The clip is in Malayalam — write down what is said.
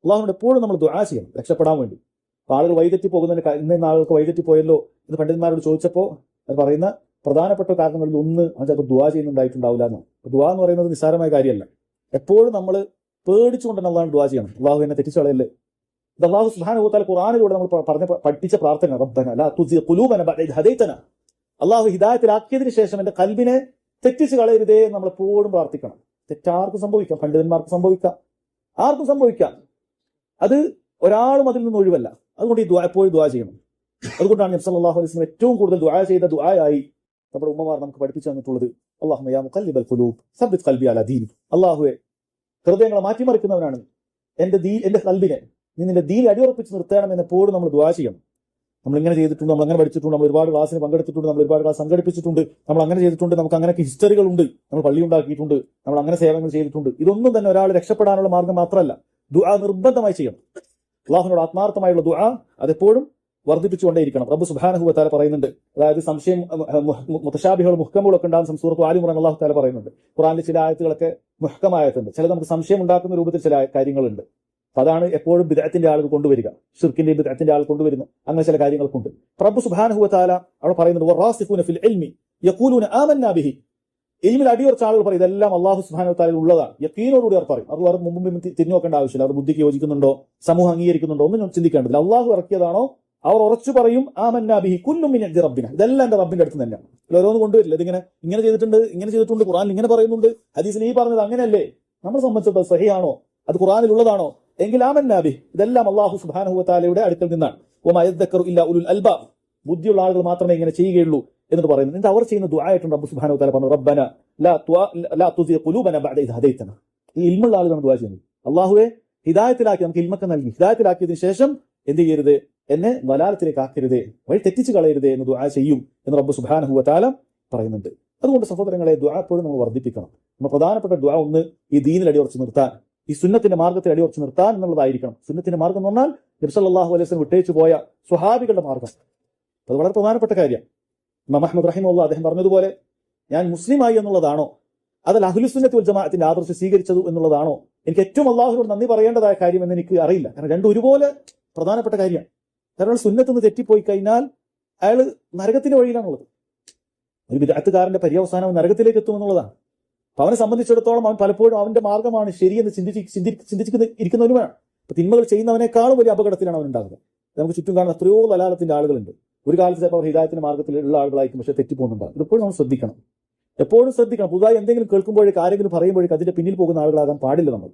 അള്ളാഹുവിനോട് എപ്പോഴും നമ്മൾ ദുആ ചെയ്യണം രക്ഷപ്പെടാൻ വേണ്ടി. അപ്പോൾ ആളുകൾ വഴിതെറ്റി പോകുന്നതിന് ഇന്ന ആളുകൾക്ക് വഴിതെറ്റി പോയല്ലോ എന്ന് പണ്ഡിതന്മാരോട് ചോദിച്ചപ്പോൾ അത് പറയുന്ന പ്രധാനപ്പെട്ട കാരണങ്ങളിൽ ഒന്ന് അത് ചിലപ്പോൾ ദുആ ചെയ്യുന്നുണ്ടായിട്ടുണ്ടാവില്ല എന്നാണ്. ദുആ എന്ന് പറയുന്നത് നിസ്സാരമായ കാര്യമല്ല. എപ്പോഴും നമ്മൾ പേടിച്ചുകൊണ്ട് തന്നെ അള്ളാഹു ദുആ ചെയ്യണം. അള്ളാഹു എന്നെ തെറ്റിച്ചു കളയല്ലേ. ഇത് അള്ളാഹു സുബ്ഹാനഹു വ തആല ഖുർആനിലൂടെ നമ്മൾ പഠിപ്പിച്ച പ്രാർത്ഥന, റബ്ബന ലാ തുസിഗ ഖുലൂബന ബഅദ ഇദ് ഹദൈതന. അള്ളാഹു ഹിദായത്തിലാക്കിയതിനു ശേഷം എന്റെ കൽബിനെ തെറ്റിച്ച് കളയരുതേ എന്ന് നമ്മൾ എപ്പോഴും പ്രാർത്ഥിക്കണം. തെറ്റാർക്കും സംഭവിക്കാം, പണ്ഡിതന്മാർക്ക് സംഭവിക്കാം, ആർക്കും സംഭവിക്കാം. അത് ഒരാളും അതിൽ നിന്ന് ഒഴിവല്ല. അതുകൊണ്ട് ഈ ദുആ എപ്പോഴും ദുആ ചെയ്യണം. അതുകൊണ്ടാണ് നബി സല്ലല്ലാഹു അലൈഹി വസല്ലം ഏറ്റവും കൂടുതൽ ദുആ ചെയ്ത ദുആയായി നമ്മുടെ ഉമ്മമാർ നമുക്ക് പഠിപ്പിച്ചു തന്നിട്ടുള്ളത് അല്ലാഹുമ്മ യാ മുഖല്ലിബൽ ഖുലൂബ് സബ്ബിത് ഖൽബി അലാ ദീനിക്. അല്ലാഹുവേ, ഹൃദയങ്ങളെ മാറ്റിമറിക്കുന്നവനാണ്, എന്റെ കൽബിനെ നീ നിന്റെ ദീനിൽ അടിയുറപ്പിച്ച് നിർത്തണമെന്ന് എപ്പോഴും നമ്മൾ ദുആ ചെയ്യണം. നമ്മൾ ഇങ്ങനെ ചെയ്തിട്ടുണ്ട്, നമ്മൾ അങ്ങനെ പഠിച്ചിട്ടുണ്ട്, നമ്മൾ ഒരുപാട് ക്ലാസ്സിന് പങ്കെടുത്തിട്ടുണ്ട്, നമ്മൾ ഒരുപാട് ക്ലാസ് സംഘടിപ്പിച്ചിട്ടുണ്ട്, നമ്മൾ അങ്ങനെ ചെയ്തിട്ടുണ്ട്, നമുക്ക് അങ്ങനെയൊക്കെ ഹിസ്റ്ററികളുണ്ട്, നമ്മൾ പള്ളി ഉണ്ടാക്കിയിട്ടുണ്ട്, നമ്മൾ അങ്ങനെ സേവനങ്ങൾ ചെയ്തിട്ടുണ്ട്. ഇതൊന്നും തന്നെ ഒരാൾ രക്ഷപ്പെടാനുള്ള മാർഗം മാത്രമല്ല. ദുആ നിർബന്ധമായി ചെയ്യണം. അള്ളാഹുവിനോട് ആത്മാർത്ഥമായുള്ള ദുആ അതെപ്പോഴും വർദ്ധിപ്പിച്ചുകൊണ്ടേയിരിക്കണം. റബ്ബ് സുബ്ഹാനഹു വ തആല പറയുന്നുണ്ട്, അതായത് സംശയം മുതശാബിഹുകളും മുഹ്കമുകളൊക്കെ ഉണ്ടാകുന്ന സൂറത്ത് ആലി ഇംറാൻ അല്ലാഹു തആല പറയുന്നുണ്ട്. ഖുർആനിലെ ചില ആയത്തുകളൊക്കെ മുഹ്കമായതുണ്ട്, ചില നമുക്ക് സംശയം ഉണ്ടാക്കുന്ന രൂപത്തിൽ ചില കാര്യങ്ങളുണ്ട്. അപ്പൊ അതാണ് എപ്പോഴും ബിദ്അത്തിന്റെ ആളുകൾ കൊണ്ടുവരിക, ശിർക്കിന്റെ ബിദ്അത്തിന്റെ ആൾ കൊണ്ടുവരുന്ന അങ്ങനെ ചില കാര്യങ്ങൾക്കുണ്ട്. റബ്ബ് സുബ്ഹാനഹു വ തആല അവിടെ പറയുന്നുണ്ട്, വറാസിഖൂന ഫിൽ ഇൽമി യഖൂലൂന ആമന്നാ ബിഹി. ഇൽമിൽ അടിയുറച്ച ആളുകൾ പറയും ഇതെല്ലാം അല്ലാഹു സുബ്ഹാനഹു വ തആല ഉള്ളതാണ്. യഖീനോടുകൂടി അവർ പറയും. അത് മുമ്പ് തിരിഞ്ഞു നോക്കേണ്ട ആവശ്യമില്ല. അവർ ബുദ്ധിക്ക് യോജിക്കുന്നുണ്ടോ, സമൂഹം അംഗീകരിക്കുന്നുണ്ടോ ഒന്നും ചിന്തിക്കേണ്ടതില്ല. അള്ളാഹു ഇറക്കിയതാണോ അവർ ഉറച്ചു പറയും ആമന്നാ ബിഹി കുല്ലും മിൻ ഇൻദി റബ്ബിന. ഇതെല്ലാം എന്റെ റബ്ബിന്റെ അടുത്ത് തന്നെയാണ്. ഓരോന്നും കൊണ്ടുവരില്ല. ഇതിങ്ങനെ ഇങ്ങനെ ചെയ്തിട്ടുണ്ട്, ഖുർആനിൽ ഇങ്ങനെ പറയുന്നുണ്ട്, ഹദീസിൽ ഈ പറഞ്ഞത് അങ്ങനെയല്ലേ, നമ്മളെ സംബന്ധിച്ചിടത്തോളം സഹിയാണോ, അത് ഖുർആനിലുള്ളതാണോ എങ്കിൽ ആമന്നാ ബിഹി, ഇതെല്ലാം അല്ലാഹു സുബ്ഹാനഹു വ തആലയുടെ അടുക്കൽ നിന്നാണ്. വമാ യദ്ദക്കറു ഇല്ലാ ഉലുൽ അൽബാബ്, ബുദ്ധിയുള്ള ആളുകൾ മാത്രമേ ഇങ്ങനെ ചെയ്യുകയുള്ളൂ എന്ന് പറയുന്നത്. എന്നിട്ട് അവർ ചെയ്യുന്ന ദുആ ആയിട്ടുണ്ട് റബ്ബ് സുബ്ഹാനഹു വ തആല പറഞ്ഞു, റബ്ബന ലാ തുസിഗ ഖുലൂബന ബഅദ ഇദ് ഹദൈതന. ഈ ഇൽമുള്ള ആളുകളാണ് ദുആ ചെയ്യുന്നത്. അല്ലാഹുവേ, ഹിദായത്തിലാക്കി, നമുക്ക് ഇൽമൊക്കെ നൽകി ഹിദായത്തിലാക്കിയതിനു ശേഷം എന്ത് ചെയ്യരുത്, എന്നെ വലാലത്തിലേക്ക് ആക്കരുതേ, വഴി തെറ്റിച്ച് കളയരുതേ എന്ന് ദുആ ചെയ്യും എന്ന് റബ്ബ് സുബ്ഹാനഹു വ തആല പറയുന്നുണ്ട്. അതുകൊണ്ട് സഹോദരങ്ങളെ, ദുആ എപ്പോഴും നമ്മൾ വർദ്ധിപ്പിക്കണം. നമ്മൾ പ്രധാനപ്പെട്ട ദുആ ഒന്ന് ഈ ദീനിൽ അടിയുറച്ച് നിർത്താൻ, ഈ സുന്നത്തിന്റെ മാർഗത്തിൽ അടിയുറച്ച് നിർത്താൻ എന്നുള്ളതായിരിക്കണം. സുന്നത്തിന്റെ മാർഗം എന്ന് പറഞ്ഞാൽ നബി സല്ലല്ലാഹു അലൈഹി വസല്ലം വിട്ടേച്ചു പോയ സ്വഹാബികളുടെ മാർഗം. അത് വളരെ പ്രധാനപ്പെട്ട കാര്യം. ഇമാം അഹ്മദ് റഹിമഹുല്ലാഹ് അദ്ദേഹം പറഞ്ഞതുപോലെ, ഞാൻ മുസ്ലിമായി എന്നുള്ളതാണോ അതല്ല അഹ്ലുസുന്നത്തി വൽ ജമാഅത്തിന്റെ ആദർശം സ്വീകരിച്ചത് എന്നുള്ളതാണോ എനിക്ക് ഏറ്റവും അള്ളാഹുവിനോട് നന്ദി പറയേണ്ടതായ കാര്യം എന്ന് എനിക്ക് അറിയില്ല. കാരണം രണ്ടും ഒരുപോലെ പ്രധാനപ്പെട്ട കാര്യമാണ്. കാരണം സുന്നത്ത് തെറ്റിപ്പോയി കഴിഞ്ഞാൽ അയാൾ നരകത്തിന്റെ വഴിയിലാണുള്ളത്. ഒരു ബിദ്അത്തുകാരന്റെ പര്യവസാനം നരകത്തിലേക്ക് എത്തുമെന്നുള്ളതാണ്. അപ്പൊ അവനെ സംബന്ധിച്ചിടത്തോളം അവൻ പലപ്പോഴും അവന്റെ മാർഗമാണ് ശരിയെന്ന് ഇരിക്കുന്നവരുമാണ്. അപ്പൊ തിന്മകൾ ചെയ്യുന്നവനേക്കാളും വലിയ അപകടത്തിലാണ് അവൻ ഉണ്ടാകുന്നത്. നമുക്ക് ചുറ്റും കാണുന്ന എത്രയോ ദലാലത്തിന്റെ ആളുകളുണ്ട്. ഒരു കാലത്ത് ചിലപ്പോൾ അവർ ഹിദായത്തിന്റെ മാർഗത്തിലുള്ള ആളുകളായിരിക്കും, പക്ഷെ തെറ്റിപ്പോകുന്നുണ്ടാകും. ഇതെപ്പോഴും നമ്മൾ ശ്രദ്ധിക്കണം, എപ്പോഴും ശ്രദ്ധിക്കണം. പുതുതായി എന്തെങ്കിലും കേൾക്കുമ്പോഴേക്ക്, ആരെങ്കിലും പറയുമ്പോഴേക്ക് അതിന്റെ പിന്നിൽ പോകുന്ന ആളുകളാകാൻ പാടില്ല നമ്മൾ.